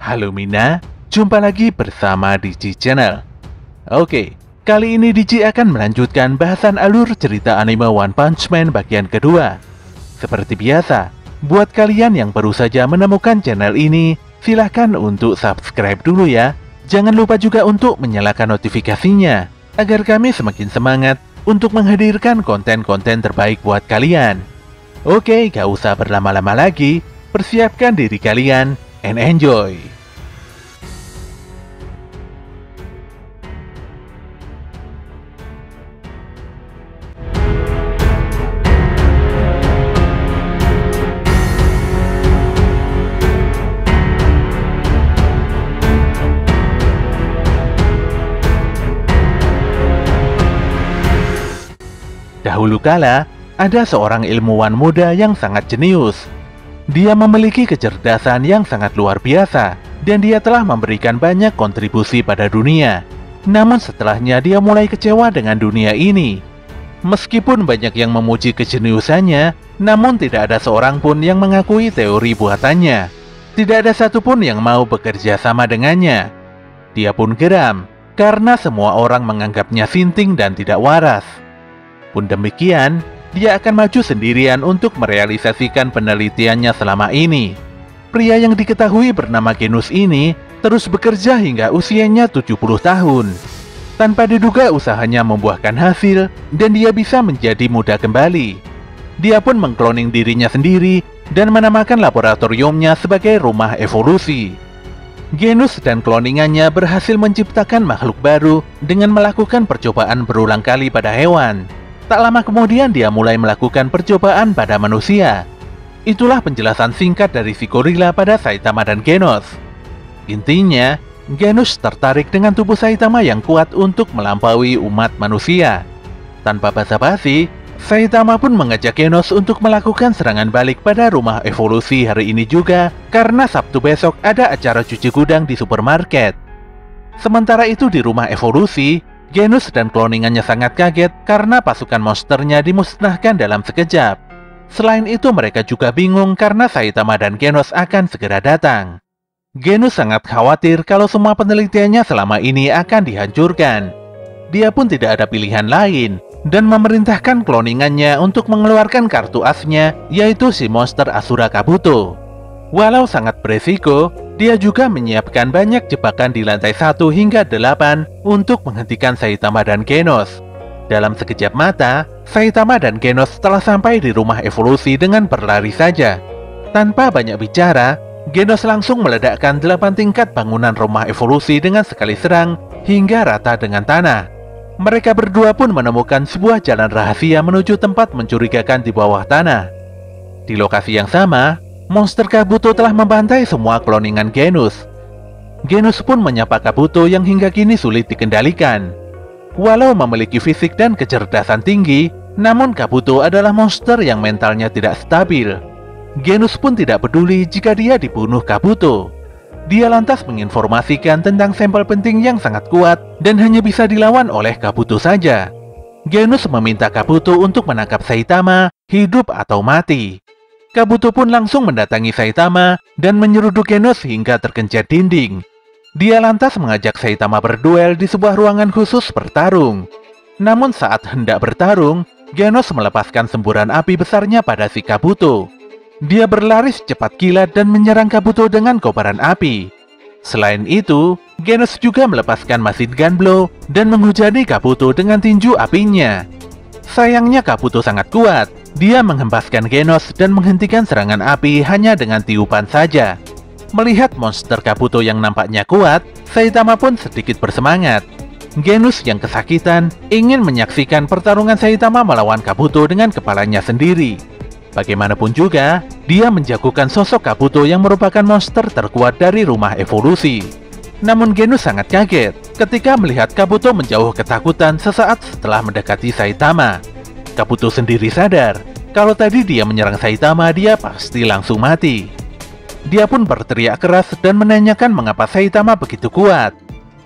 Halo Mina, jumpa lagi bersama Digi Channel. Oke, kali ini Digi akan melanjutkan bahasan alur cerita anime One Punch Man bagian kedua. Seperti biasa, buat kalian yang baru saja menemukan channel ini, silahkan untuk subscribe dulu ya. Jangan lupa juga untuk menyalakan notifikasinya, agar kami semakin semangat untuk menghadirkan konten-konten terbaik buat kalian. Oke, gak usah berlama-lama lagi, persiapkan diri kalian and enjoy. Dahulu kala, ada seorang ilmuwan muda yang sangat jenius. Dia memiliki kecerdasan yang sangat luar biasa, dan dia telah memberikan banyak kontribusi pada dunia. Namun setelahnya dia mulai kecewa dengan dunia ini. Meskipun banyak yang memuji kejeniusannya, namun tidak ada seorang pun yang mengakui teori buatannya. Tidak ada satupun yang mau bekerja sama dengannya. Dia pun geram, karena semua orang menganggapnya sinting dan tidak waras. Pun demikian, dia akan maju sendirian untuk merealisasikan penelitiannya selama ini. Pria yang diketahui bernama Genos ini terus bekerja hingga usianya 70 tahun. Tanpa diduga usahanya membuahkan hasil dan dia bisa menjadi muda kembali. Dia pun mengkloning dirinya sendiri dan menamakan laboratoriumnya sebagai rumah evolusi. Genos dan kloningannya berhasil menciptakan makhluk baru dengan melakukan percobaan berulang kali pada hewan. Tak lama kemudian dia mulai melakukan percobaan pada manusia. Itulah penjelasan singkat dari si gorila pada Saitama dan Genos. Intinya, Genos tertarik dengan tubuh Saitama yang kuat untuk melampaui umat manusia. Tanpa basa-basi, Saitama pun mengajak Genos untuk melakukan serangan balik pada rumah evolusi hari ini juga, karena Sabtu besok ada acara cuci gudang di supermarket. Sementara itu di rumah evolusi, Genos dan kloningannya sangat kaget karena pasukan monsternya dimusnahkan dalam sekejap. Selain itu mereka juga bingung karena Saitama dan Genos akan segera datang. Genos sangat khawatir kalau semua penelitiannya selama ini akan dihancurkan. Dia pun tidak ada pilihan lain dan memerintahkan kloningannya untuk mengeluarkan kartu asnya, yaitu si monster Asura Kabuto. Walau sangat beresiko, dia juga menyiapkan banyak jebakan di lantai 1 hingga 8 untuk menghentikan Saitama dan Genos. Dalam sekejap mata, Saitama dan Genos telah sampai di rumah evolusi dengan berlari saja. Tanpa banyak bicara, Genos langsung meledakkan 8 tingkat bangunan rumah evolusi dengan sekali serang hingga rata dengan tanah. Mereka berdua pun menemukan sebuah jalan rahasia menuju tempat mencurigakan di bawah tanah. Di lokasi yang sama, monster Kabuto telah membantai semua kloningan Genos. Genos pun menyapa Kabuto yang hingga kini sulit dikendalikan. Walau memiliki fisik dan kecerdasan tinggi, namun Kabuto adalah monster yang mentalnya tidak stabil. Genos pun tidak peduli jika dia dibunuh Kabuto. Dia lantas menginformasikan tentang sampel penting yang sangat kuat dan hanya bisa dilawan oleh Kabuto saja. Genos meminta Kabuto untuk menangkap Saitama, hidup atau mati. Kabuto pun langsung mendatangi Saitama dan menyeruduk Genos hingga terkencet dinding. Dia lantas mengajak Saitama berduel di sebuah ruangan khusus bertarung. Namun saat hendak bertarung, Genos melepaskan semburan api besarnya pada si Kabuto. Dia berlari secepat kilat dan menyerang Kabuto dengan kobaran api. Selain itu, Genos juga melepaskan machine gun blow dan menghujani Kabuto dengan tinju apinya. Sayangnya Kabuto sangat kuat. Dia menghempaskan Genos dan menghentikan serangan api hanya dengan tiupan saja. Melihat monster Kabuto yang nampaknya kuat, Saitama pun sedikit bersemangat. Genos yang kesakitan ingin menyaksikan pertarungan Saitama melawan Kabuto dengan kepalanya sendiri. Bagaimanapun juga, dia menjagokan sosok Kabuto yang merupakan monster terkuat dari rumah evolusi. Namun Genos sangat kaget ketika melihat Kabuto menjauh ketakutan sesaat setelah mendekati Saitama. Kabuto sendiri sadar kalau tadi dia menyerang Saitama, dia pasti langsung mati. Dia pun berteriak keras dan menanyakan mengapa Saitama begitu kuat.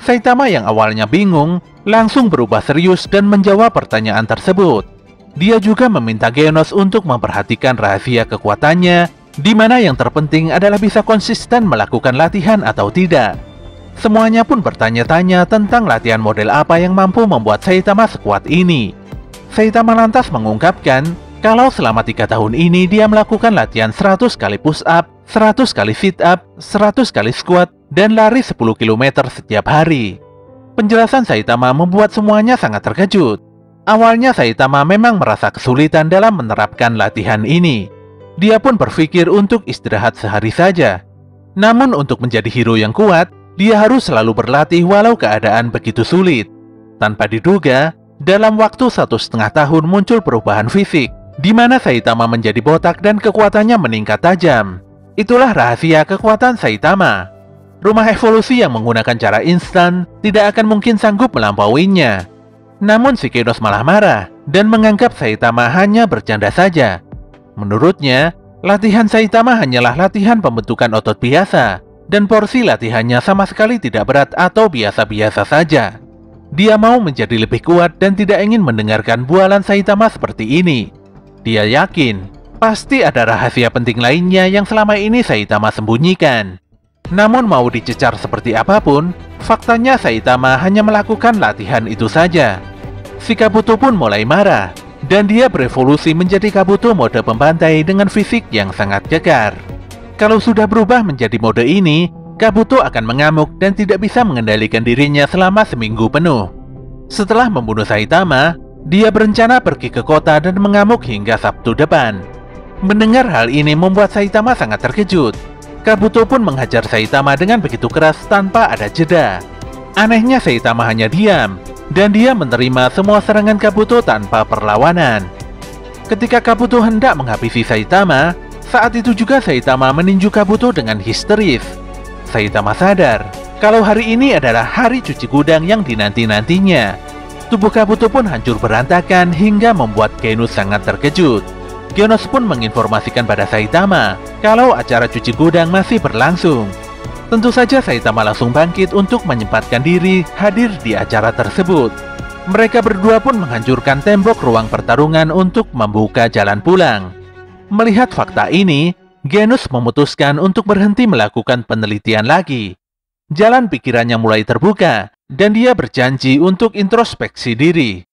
Saitama yang awalnya bingung langsung berubah serius dan menjawab pertanyaan tersebut. Dia juga meminta Genos untuk memperhatikan rahasia kekuatannya di mana yang terpenting adalah bisa konsisten melakukan latihan atau tidak. Semuanya pun bertanya-tanya tentang latihan model apa yang mampu membuat Saitama sekuat ini. Saitama lantas mengungkapkan kalau selama 3 tahun ini dia melakukan latihan 100 kali push up, 100 kali sit up, 100 kali squat, dan lari 10 km setiap hari. Penjelasan Saitama membuat semuanya sangat terkejut. Awalnya Saitama memang merasa kesulitan dalam menerapkan latihan ini. Dia pun berpikir untuk istirahat sehari saja. Namun untuk menjadi hero yang kuat, dia harus selalu berlatih walau keadaan begitu sulit. Tanpa diduga, dalam waktu 1,5 tahun muncul perubahan fisik, di mana Saitama menjadi botak dan kekuatannya meningkat tajam. Itulah rahasia kekuatan Saitama. Rumah evolusi yang menggunakan cara instan tidak akan mungkin sanggup melampauinya. Namun si Genos malah marah dan menganggap Saitama hanya bercanda saja. Menurutnya, latihan Saitama hanyalah latihan pembentukan otot biasa, dan porsi latihannya sama sekali tidak berat atau biasa-biasa saja. Dia mau menjadi lebih kuat dan tidak ingin mendengarkan bualan Saitama seperti ini. Dia yakin, pasti ada rahasia penting lainnya yang selama ini Saitama sembunyikan. Namun mau dicecar seperti apapun, faktanya Saitama hanya melakukan latihan itu saja. Si Kabuto pun mulai marah, dan dia berevolusi menjadi Kabuto mode pembantai dengan fisik yang sangat kekar. Kalau sudah berubah menjadi mode ini, Kabuto akan mengamuk dan tidak bisa mengendalikan dirinya selama seminggu penuh. Setelah membunuh Saitama, dia berencana pergi ke kota dan mengamuk hingga Sabtu depan. Mendengar hal ini membuat Saitama sangat terkejut. Kabuto pun menghajar Saitama dengan begitu keras tanpa ada jeda. Anehnya Saitama hanya diam, dan dia menerima semua serangan Kabuto tanpa perlawanan. Ketika Kabuto hendak menghabisi Saitama, saat itu juga Saitama meninju Kabuto dengan histeris. Saitama sadar kalau hari ini adalah hari cuci gudang yang dinanti-nantinya. Tubuh Kabuto pun hancur berantakan hingga membuat Genos sangat terkejut. Genos pun menginformasikan pada Saitama kalau acara cuci gudang masih berlangsung. Tentu saja Saitama langsung bangkit untuk menyempatkan diri hadir di acara tersebut. Mereka berdua pun menghancurkan tembok ruang pertarungan untuk membuka jalan pulang. Melihat fakta ini, Genos memutuskan untuk berhenti melakukan penelitian lagi. Jalan pikirannya mulai terbuka, dan dia berjanji untuk introspeksi diri.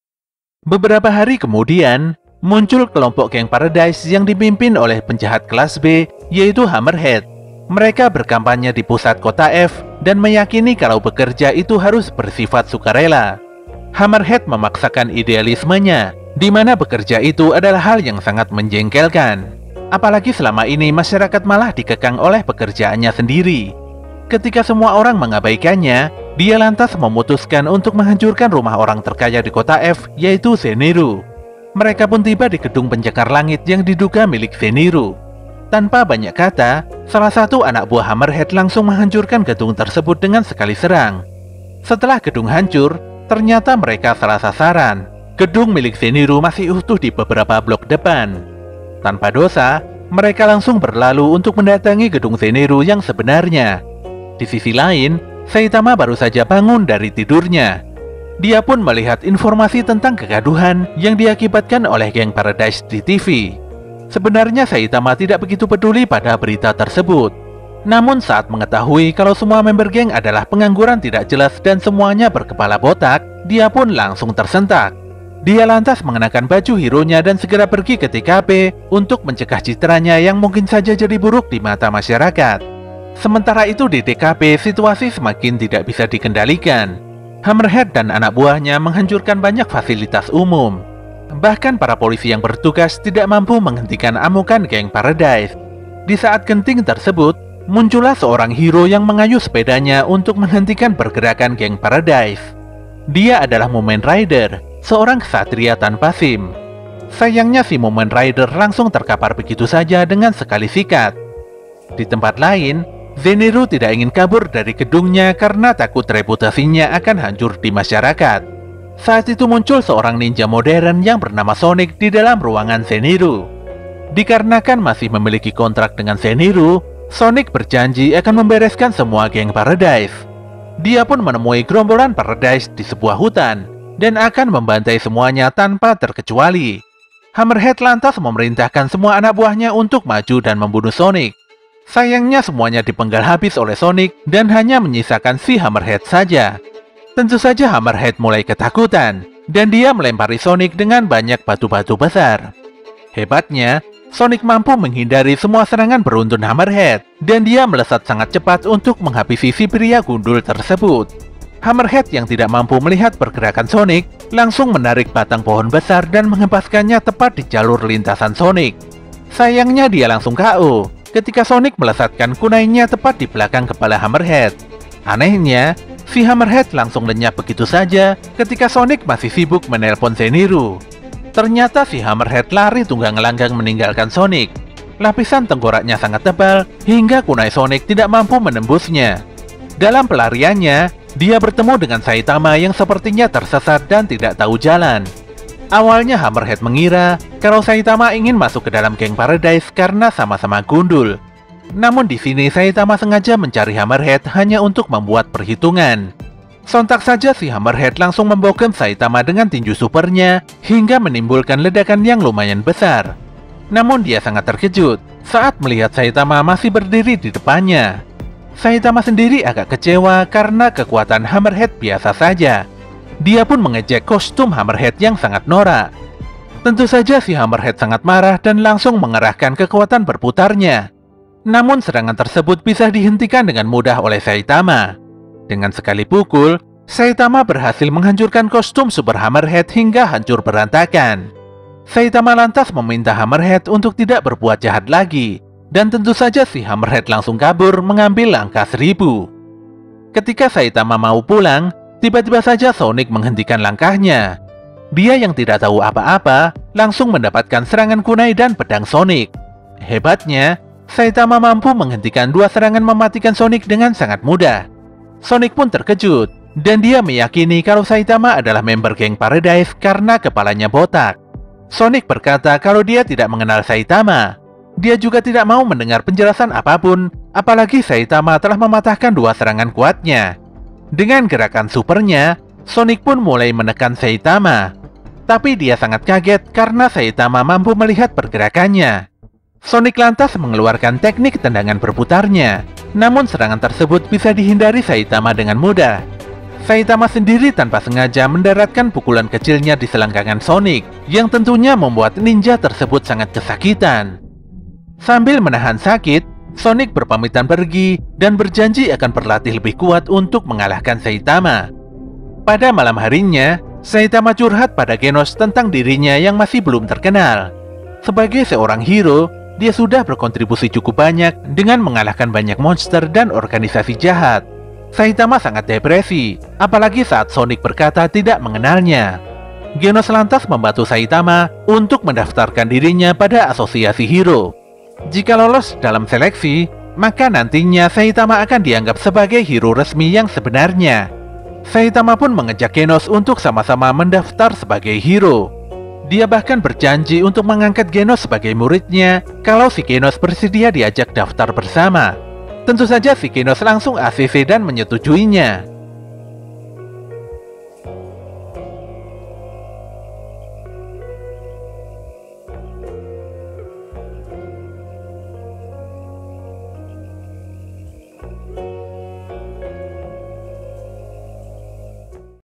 Beberapa hari kemudian, muncul kelompok geng Paradise yang dipimpin oleh penjahat kelas B, yaitu Hammerhead. Mereka berkampanye di pusat kota F dan meyakini kalau bekerja itu harus bersifat sukarela. Hammerhead memaksakan idealismenya, di mana bekerja itu adalah hal yang sangat menjengkelkan. Apalagi selama ini masyarakat malah dikekang oleh pekerjaannya sendiri. Ketika semua orang mengabaikannya, dia lantas memutuskan untuk menghancurkan rumah orang terkaya di kota F, yaitu Zenitsu. Mereka pun tiba di gedung pencakar langit yang diduga milik Zenitsu. Tanpa banyak kata, salah satu anak buah Hammerhead langsung menghancurkan gedung tersebut dengan sekali serang. Setelah gedung hancur, ternyata mereka salah sasaran. Gedung milik Zenitsu masih utuh di beberapa blok depan. Tanpa dosa, mereka langsung berlalu untuk mendatangi gedung Zenitsu yang sebenarnya. Di sisi lain, Saitama baru saja bangun dari tidurnya. Dia pun melihat informasi tentang kegaduhan yang diakibatkan oleh geng Paradise di TV. Sebenarnya Saitama tidak begitu peduli pada berita tersebut. Namun saat mengetahui kalau semua member geng adalah pengangguran tidak jelas dan semuanya berkepala botak, dia pun langsung tersentak. Dia lantas mengenakan baju hero-nya dan segera pergi ke TKP untuk mencegah citranya yang mungkin saja jadi buruk di mata masyarakat. Sementara itu di TKP situasi semakin tidak bisa dikendalikan. Hammerhead dan anak buahnya menghancurkan banyak fasilitas umum. Bahkan para polisi yang bertugas tidak mampu menghentikan amukan geng Paradise. Di saat genting tersebut, muncullah seorang hero yang mengayuh sepedanya untuk menghentikan pergerakan geng Paradise. Dia adalah Mumen Rider, seorang ksatria tanpa SIM. Sayangnya si Mumen Rider langsung terkapar begitu saja dengan sekali sikat. Di tempat lain, Zenitsu tidak ingin kabur dari gedungnya karena takut reputasinya akan hancur di masyarakat. Saat itu muncul seorang ninja modern yang bernama Sonic di dalam ruangan Zenitsu. Dikarenakan masih memiliki kontrak dengan Zenitsu, Sonic berjanji akan membereskan semua geng Paradise. Dia pun menemui gerombolan Paradise di sebuah hutan dan akan membantai semuanya tanpa terkecuali. Hammerhead lantas memerintahkan semua anak buahnya untuk maju dan membunuh Sonic. Sayangnya semuanya dipenggal habis oleh Sonic dan hanya menyisakan si Hammerhead saja. Tentu saja Hammerhead mulai ketakutan, dan dia melempari Sonic dengan banyak batu-batu besar. Hebatnya, Sonic mampu menghindari semua serangan beruntun Hammerhead, dan dia melesat sangat cepat untuk menghabisi si pria gundul tersebut. Hammerhead yang tidak mampu melihat pergerakan Sonic, langsung menarik batang pohon besar dan menghempaskannya tepat di jalur lintasan Sonic. Sayangnya dia langsung KO ketika Sonic melesatkan kunainya tepat di belakang kepala Hammerhead. Anehnya, si Hammerhead langsung lenyap begitu saja ketika Sonic masih sibuk menelpon Zenitsu. Ternyata si Hammerhead lari tunggang langgang meninggalkan Sonic. Lapisan tengkoraknya sangat tebal hingga kunai Sonic tidak mampu menembusnya. Dalam pelariannya, dia bertemu dengan Saitama yang sepertinya tersesat dan tidak tahu jalan. Awalnya Hammerhead mengira kalau Saitama ingin masuk ke dalam geng Paradise karena sama-sama gundul. Namun di sini Saitama sengaja mencari Hammerhead hanya untuk membuat perhitungan. Sontak saja si Hammerhead langsung membokem Saitama dengan tinju supernya hingga menimbulkan ledakan yang lumayan besar. Namun dia sangat terkejut saat melihat Saitama masih berdiri di depannya. Saitama sendiri agak kecewa karena kekuatan Hammerhead biasa saja. Dia pun mengejek kostum Hammerhead yang sangat norak. Tentu saja si Hammerhead sangat marah dan langsung mengerahkan kekuatan berputarnya. Namun serangan tersebut bisa dihentikan dengan mudah oleh Saitama. Dengan sekali pukul, Saitama berhasil menghancurkan kostum Super Hammerhead hingga hancur berantakan. Saitama lantas meminta Hammerhead untuk tidak berbuat jahat lagi. Dan tentu saja si Hammerhead langsung kabur mengambil langkah 1000. Ketika Saitama mau pulang, tiba-tiba saja Sonic menghentikan langkahnya. Dia yang tidak tahu apa-apa, langsung mendapatkan serangan kunai dan pedang Sonic. Hebatnya, Saitama mampu menghentikan dua serangan mematikan Sonic dengan sangat mudah. Sonic pun terkejut, dan dia meyakini kalau Saitama adalah member geng Paradise karena kepalanya botak. Sonic berkata kalau dia tidak mengenal Saitama. Dia juga tidak mau mendengar penjelasan apapun, apalagi Saitama telah mematahkan dua serangan kuatnya. Dengan gerakan supernya, Sonic pun mulai menekan Saitama. Tapi dia sangat kaget karena Saitama mampu melihat pergerakannya. Sonic lantas mengeluarkan teknik tendangan berputarnya. Namun serangan tersebut bisa dihindari Saitama dengan mudah. Saitama sendiri tanpa sengaja mendaratkan pukulan kecilnya di selangkangan Sonic, yang tentunya membuat ninja tersebut sangat kesakitan. Sambil menahan sakit, Sonic berpamitan pergi dan berjanji akan berlatih lebih kuat untuk mengalahkan Saitama. Pada malam harinya, Saitama curhat pada Genos tentang dirinya yang masih belum terkenal. Sebagai seorang hero, dia sudah berkontribusi cukup banyak dengan mengalahkan banyak monster dan organisasi jahat. Saitama sangat depresi, apalagi saat Sonic berkata tidak mengenalnya. Genos lantas membantu Saitama untuk mendaftarkan dirinya pada asosiasi hero. Jika lolos dalam seleksi, maka nantinya Saitama akan dianggap sebagai hero resmi yang sebenarnya. Saitama pun mengajak Genos untuk sama-sama mendaftar sebagai hero. Dia bahkan berjanji untuk mengangkat Genos sebagai muridnya kalau si Genos bersedia diajak daftar bersama. Tentu saja si Genos langsung ACC dan menyetujuinya.